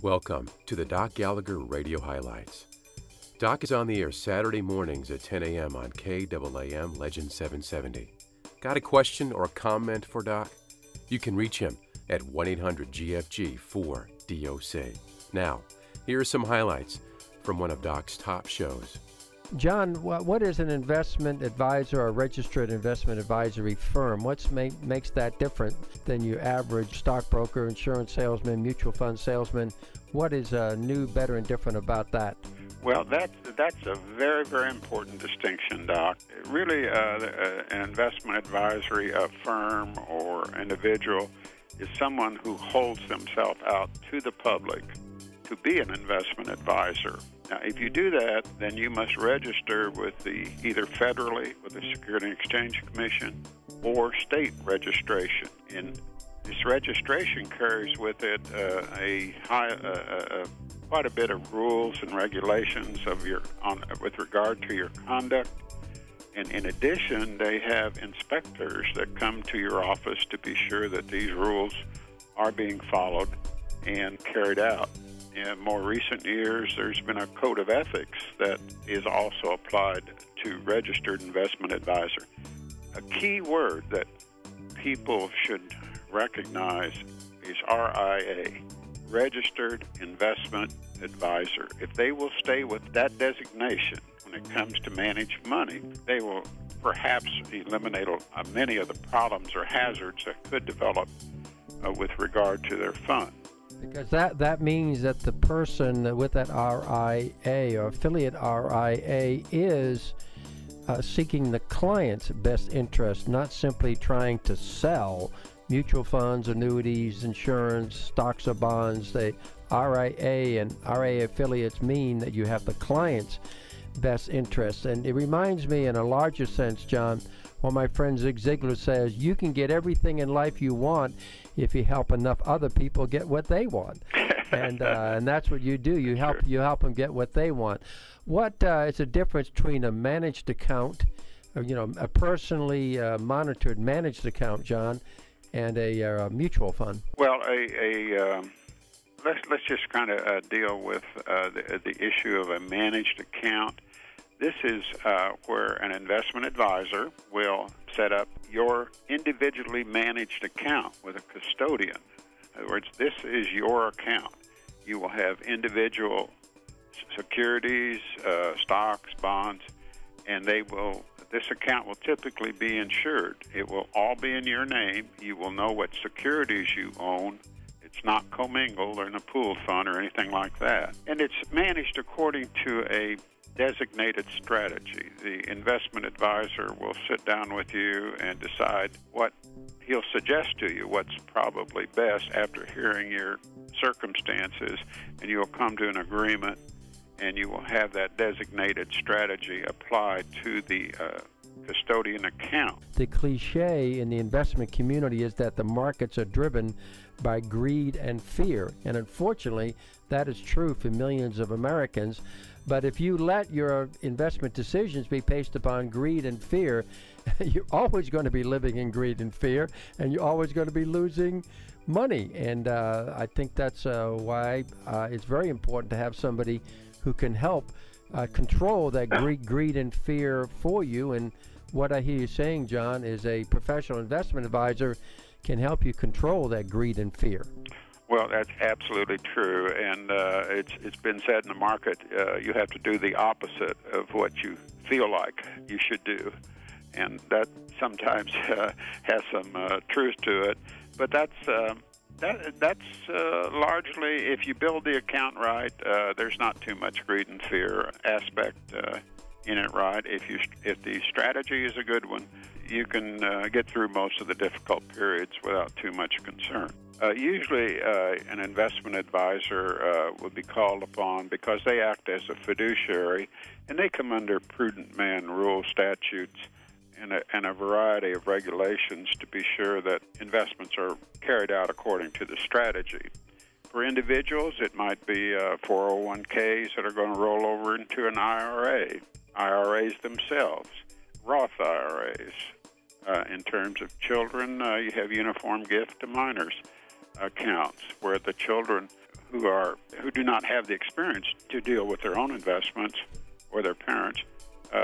Welcome to the Doc Gallagher Radio Highlights. Doc is on the air Saturday mornings at 10 a.m. on KAAM Legend 770. Got a question or a comment for Doc? You can reach him at 1-800-GFG-4DOC. Now, here are some highlights from one of Doc's top shows. John, what is an investment advisor or registered investment advisory firm? What makes that different than your average stockbroker, insurance salesman, mutual fund salesman? What is new, better, and different about that? Well, that's a very, very important distinction, Doc. Really, an investment advisory firm or individual is someone who holds themselves out to the public to be an investment advisor. Now, if you do that, then you must register with either federally with the Securities and Exchange Commission or state registration. And this registration carries with it quite a bit of rules and regulations with regard to your conduct. And in addition, they have inspectors that come to your office to be sure that these rules are being followed and carried out. In more recent years, there's been a code of ethics that is also applied to registered investment advisor. A key word that people should recognize is RIA, Registered Investment Advisor. If they will stay with that designation when it comes to manage money, they will perhaps eliminate many of the problems or hazards that could develop with regard to their fund. Because that means that the person with that RIA or affiliate RIA is seeking the client's best interest, not simply trying to sell mutual funds, annuities, insurance, stocks or bonds. The RIA and RIA affiliates mean that you have the client's best interest. And it reminds me in a larger sense, John, what my friend Zig Ziglar says, you can get everything in life you want if you help enough other people get what they want. And that's what you do. You help them get what they want. What is the difference between a managed account, a personally monitored managed account, John, and a mutual fund? Well, let's just kind of deal with the issue of a managed account. This is where an investment advisor will set up your individually managed account with a custodian. In other words, this is your account. You will have individual securities, stocks, bonds, and this account will typically be insured. It will all be in your name. You will know what securities you own. It's not commingled or in a pooled fund or anything like that. And it's managed according to a designated strategy. The investment advisor will sit down with you and decide what he'll suggest to you, what's probably best after hearing your circumstances, and you'll come to an agreement, and you will have that designated strategy applied to the custodian account. The cliche in the investment community is that the markets are driven by greed and fear, and unfortunately that is true for millions of Americans. But if you let your investment decisions be based upon greed and fear, you're always going to be living in greed and fear, and you're always going to be losing money. And I think that's why it's very important to have somebody who can help control that greed and fear for you. And what I hear you saying, John, is a professional investment advisor can help you control that greed and fear. Well, that's absolutely true, and it's been said in the market, you have to do the opposite of what you feel like you should do, and that sometimes has some truth to it. But that's largely, if you build the account right, there's not too much greed and fear aspect in it, right? If the strategy is a good one, you can get through most of the difficult periods without too much concern. Usually an investment advisor would be called upon because they act as a fiduciary, and they come under prudent man rule statutes and a variety of regulations to be sure that investments are carried out according to the strategy. For individuals, it might be 401ks that are going to roll over into an IRA, IRAs themselves, Roth IRAs. In terms of children, you have uniform gift to minors accounts where the children who do not have the experience to deal with their own investments or their parents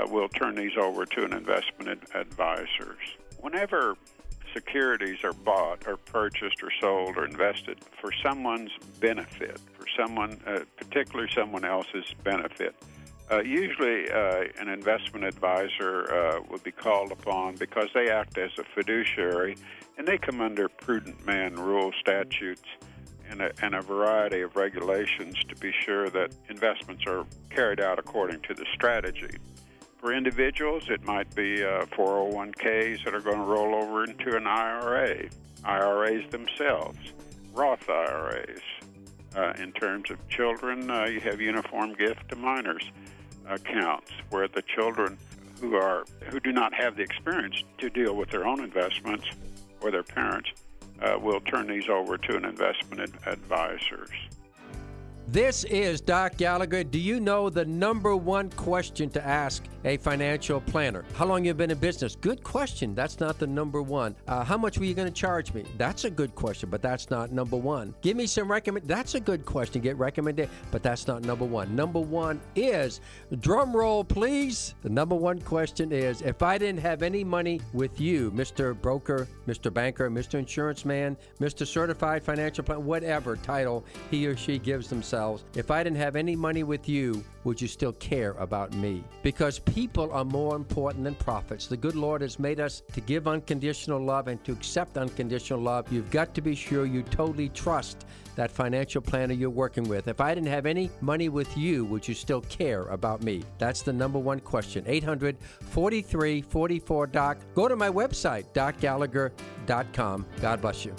will turn these over to an investment advisor. Whenever securities are bought or purchased or sold or invested for someone's benefit, for someone, particularly someone else's benefit, usually an investment advisor would be called upon because they act as a fiduciary, and they come under prudent man rule statutes and a variety of regulations to be sure that investments are carried out according to the strategy. For individuals, it might be 401ks that are going to roll over into an IRA, IRAs themselves, Roth IRAs. In terms of children, you have uniform gift to minors accounts, where the children who do not have the experience to deal with their own investments or their parents will turn these over to an investment advisor. This is Doc Gallagher. Do you know the number one question to ask a financial planner? How long you been in business? Good question. That's not the number one. How much were you going to charge me? That's a good question, but that's not number one. Give me some That's a good question. Get recommended, but that's not number one. Number one is, drum roll, please. The number one question is, if I didn't have any money with you, Mr. Broker, Mr. Banker, Mr. Insurance Man, Mr. Certified Financial Planner, whatever title he or she gives themselves, if I didn't have any money with you, would you still care about me? Because people are more important than profits. The good Lord has made us to give unconditional love and to accept unconditional love. You've got to be sure you totally trust that financial planner you're working with. If I didn't have any money with you, would you still care about me? That's the number one question. 800-4344-DOC. Go to my website, docgallagher.com. God bless you.